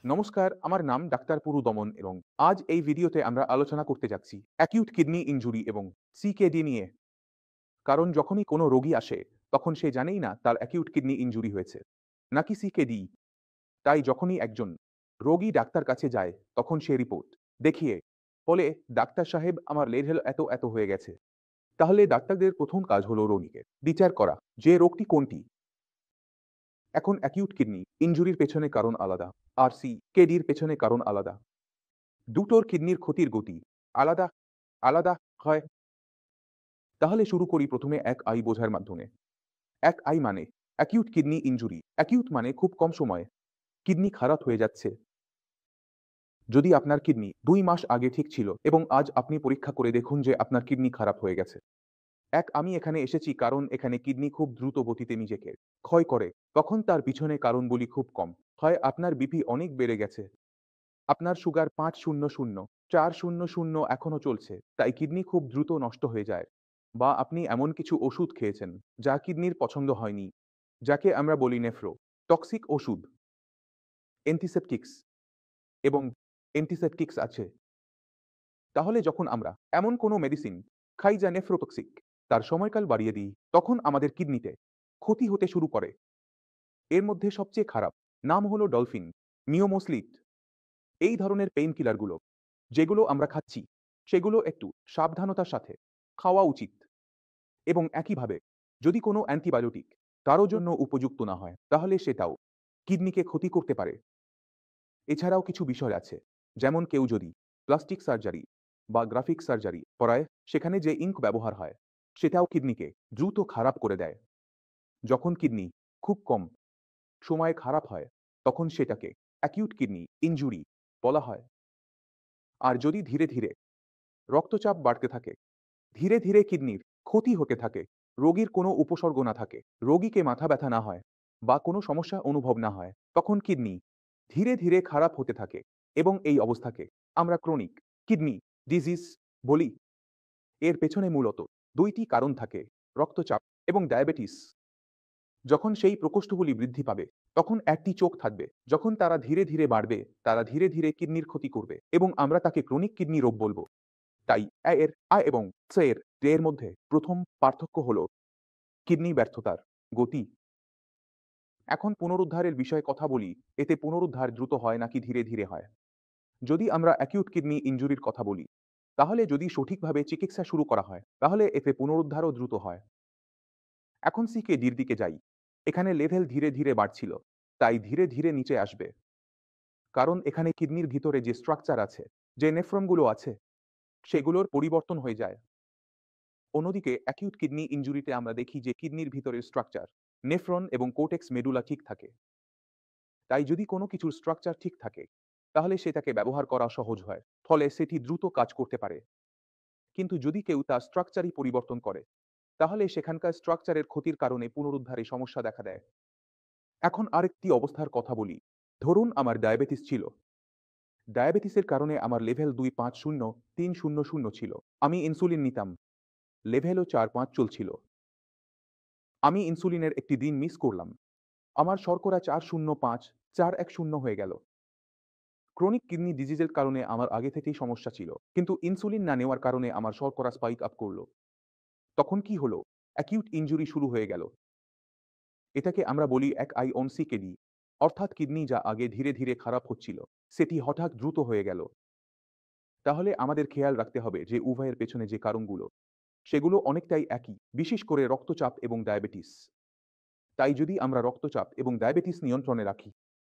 নমস্কার, আমার নাম ডাক্তার পুরু দমন এবং আজ এই ভিডিওতে আমরা আলোচনা করতে যাচ্ছি অ্যাকিউট কিডনি ইনজুরি এবং সিকেডি নিয়ে। কারণ যখনই কোনো রোগী আসে, তখন সে জানেই না তার অ্যাকিউট কিডনি ইনজুরি হয়েছে নাকি সিকেডি। তাই যখনই একজন রোগী ডাক্তার কাছে যায়, তখন সে রিপোর্ট দেখিয়ে বলে, ডাক্তার সাহেব আমার লেভেল এত এত হয়ে গেছে। তাহলে ডাক্তারদের প্রথম কাজ হলো রোগীকে বিচার করা যে রোগটি কোনটি। এখন অ্যাকিউট কিডনি ইনজুরির পেছনে কারণ আলাদা, আর সিকেডির পেছনে কারণ আলাদা। দুটোর কিডনির ক্ষতির গতি আলাদা আলাদা হয়। তাহলে শুরু করি প্রথমে এক আই বোঝার মাধ্যমে। এক আই মানে অ্যাকিউট কিডনি ইনজুরি। অ্যাকিউট মানে খুব কম সময়ে কিডনি খারাপ হয়ে যাচ্ছে। যদি আপনার কিডনি 2 মাস আগে ঠিক ছিল এবং আজ আপনি পরীক্ষা করে দেখুন যে আপনার কিডনি খারাপ হয়ে গেছে। আমি এখানে এসেছি কারণ এখানে কিডনি খুব দ্রুত গতিতে নিজেকে ক্ষয় করে। তখন তার পিছনে কারণগুলি খুব কম। হয় আপনার বিপি অনেক বেড়ে গেছে, আপনার সুগার 500, 400 এখনো চলছে, তাই কিডনি খুব দ্রুত নষ্ট হয়ে যায়। বা আপনি এমন কিছু ওষুধ খেয়েছেন যা কিডনির পছন্দ হয়নি, যাকে আমরা বলি নেফ্রো টক্সিক ওষুধ, অ্যান্টিসেপটিক্স এবং অ্যান্টিসেপটিক্স আছে। তাহলে যখন আমরা এমন কোনো মেডিসিন খাই যা নেফ্রোটক্সিক, তার সময়কাল বাড়িয়ে দিই, তখন আমাদের কিডনিতে ক্ষতি হতে শুরু করে। এর মধ্যে সবচেয়ে খারাপ নাম হলো ডলফিন, মিওমোসলিট। এই ধরনের পেইন কিলারগুলো যেগুলো আমরা খাচ্ছি, সেগুলো একটু সাবধানতার সাথে খাওয়া উচিত। এবং একইভাবে যদি কোনো অ্যান্টিবায়োটিক কারো জন্য উপযুক্ত না হয়, তাহলে সেটাও কিডনিকে ক্ষতি করতে পারে। এছাড়াও কিছু বিষয় আছে, যেমন কেউ যদি প্লাস্টিক সার্জারি বা গ্রাফিক সার্জারি করায়, সেখানে যে ইঙ্ক ব্যবহার হয়, সেটাও কিডনিকে দ্রুত খারাপ করে দেয়। যখন কিডনি খুব কম সময়ে খারাপ হয়, তখন সেটাকে অ্যাকিউট কিডনি ইনজুরি বলা হয়। আর যদি ধীরে ধীরে রক্তচাপ বাড়তে থাকে, ধীরে ধীরে কিডনির ক্ষতি হতে থাকে, রোগীর কোনো উপসর্গ না থাকে, রোগীকে মাথা ব্যথা না হয় বা কোনো সমস্যা অনুভব না হয়, তখন কিডনি ধীরে ধীরে খারাপ হতে থাকে এবং এই অবস্থাকে আমরা ক্রনিক কিডনি ডিজিজ বলি। এর পেছনে মূলত দুইটি কারণ থাকে, রক্তচাপ এবং ডায়াবেটিস। যখন সেই প্রকোষ্ঠগুলি বৃদ্ধি পাবে, তখন একটি চোখ থাকবে, যখন তারা ধীরে ধীরে বাড়বে, তারা ধীরে ধীরে কিডনির ক্ষতি করবে এবং আমরা তাকে ক্রনিক কিডনি রোগ বলবো। তাই এর আ এবং এর মধ্যে প্রথম পার্থক্য হলো কিডনি ব্যর্থতার গতি। এখন পুনরুদ্ধারের বিষয়ে কথা বলি, এতে পুনরুদ্ধার দ্রুত হয় নাকি ধীরে ধীরে হয়। যদি আমরা অ্যাকিউট কিডনি ইনজুরির কথা বলি, তাহলে যদি সঠিকভাবে চিকিৎসা শুরু করা হয়, তাহলে এতে পুনরুদ্ধারও দ্রুত হয়। এখন সিকেডির দিকে যাই। এখানে লেভেল ধীরে ধীরে বাড়ছিল, তাই ধীরে ধীরে নিচে আসবে। কারণ এখানে কিডনির ভিতরে যে স্ট্রাকচার আছে, যে নেফ্রনগুলো আছে, সেগুলোর পরিবর্তন হয়ে যায়। অন্যদিকে অ্যাকিউট কিডনি ইনজুরিতে আমরা দেখি যে কিডনির ভিতরের স্ট্রাকচার, নেফ্রন এবং কোর্টেক্স মেডুলা ঠিক থাকে। তাই যদি কোনো কিছুর স্ট্রাকচার ঠিক থাকে, তাহলে সেটাকে ব্যবহার করা সহজ হয়, ফলে সেটি দ্রুত কাজ করতে পারে। কিন্তু যদি কেউ তার স্ট্রাকচারই পরিবর্তন করে, তাহলে সেখানকার স্ট্রাকচারের ক্ষতির কারণে পুনরুদ্ধারে সমস্যা দেখা দেয়। এখন আরেকটি অবস্থার কথা বলি। ধরুন আমার ডায়াবেটিস ছিল। ডায়াবেটিসের কারণে আমার লেভেল 250/300 ছিল। আমি ইনসুলিন নিতাম, লেভেলও 4-5 চলছিল। আমি ইনসুলিনের একটি দিন মিস করলাম, আমার শর্করা 405/410 হয়ে গেল। ক্রনিক কিডনি ডিজিজের কারণে আমার আগে থেকেই সমস্যা ছিল, কিন্তু ইনসুলিন না নেওয়ার কারণে আমার শর্করা স্পাইক আপ করলো। তখন কি হলো? অ্যাকিউট ইনজুরি শুরু হয়ে গেল। এটাকে আমরা বলি এক আই অন সিকেডি, অর্থাৎ কিডনি যা আগে ধীরে ধীরে খারাপ হচ্ছিল, সেটি হঠাৎ দ্রুত হয়ে গেল। তাহলে আমাদের খেয়াল রাখতে হবে যে উভয়ের পেছনে যে কারণগুলো, সেগুলো অনেকটাই একই, বিশেষ করে রক্তচাপ এবং ডায়াবেটিস। তাই যদি আমরা রক্তচাপ এবং ডায়াবেটিস নিয়ন্ত্রণে রাখি,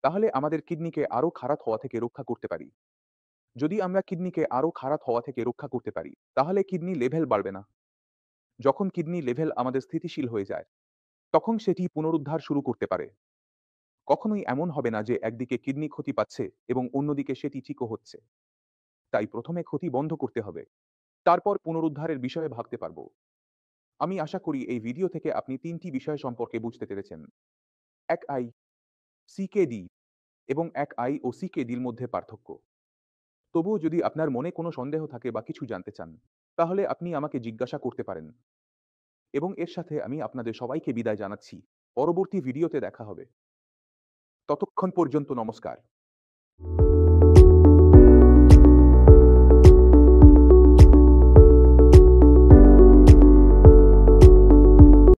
তাহলে আমাদের কিডনিকে আরো খারাপ হওয়া থেকে রক্ষা করতে পারি। যদি আমরা কিডনিকে আরো খারাপ হওয়া থেকে রক্ষা করতে পারি, তাহলে কিডনি লেভেল বাড়বে না। যখন কিডনি লেভেল আমাদের স্থিতিশীল হয়ে যায়, তখন সেটি পুনরুদ্ধার শুরু করতে পারে। কখনোই এমন হবে না যে একদিকে কিডনি ক্ষতি পাচ্ছে এবং অন্যদিকে সেটি ঠিকও হচ্ছে। তাই প্রথমে ক্ষতি বন্ধ করতে হবে, তারপর পুনরুদ্ধারের বিষয়ে ভাবতে পারব। আমি আশা করি এই ভিডিও থেকে আপনি ৩টি বিষয় সম্পর্কে বুঝতে পেরেছেন। এক আই, সিকেডি এবং এক আই ও সিকেডির মধ্যে পার্থক্য। তবুও যদি আপনার মনে কোনো সন্দেহ থাকে বা কিছু জানতে চান, তাহলে আপনি আমাকে জিজ্ঞাসা করতে পারেন। এবং এর সাথে আমি আপনাদের সবাইকে বিদায় জানাচ্ছি। পরবর্তী ভিডিওতে দেখা হবে। ততক্ষণ পর্যন্ত নমস্কার।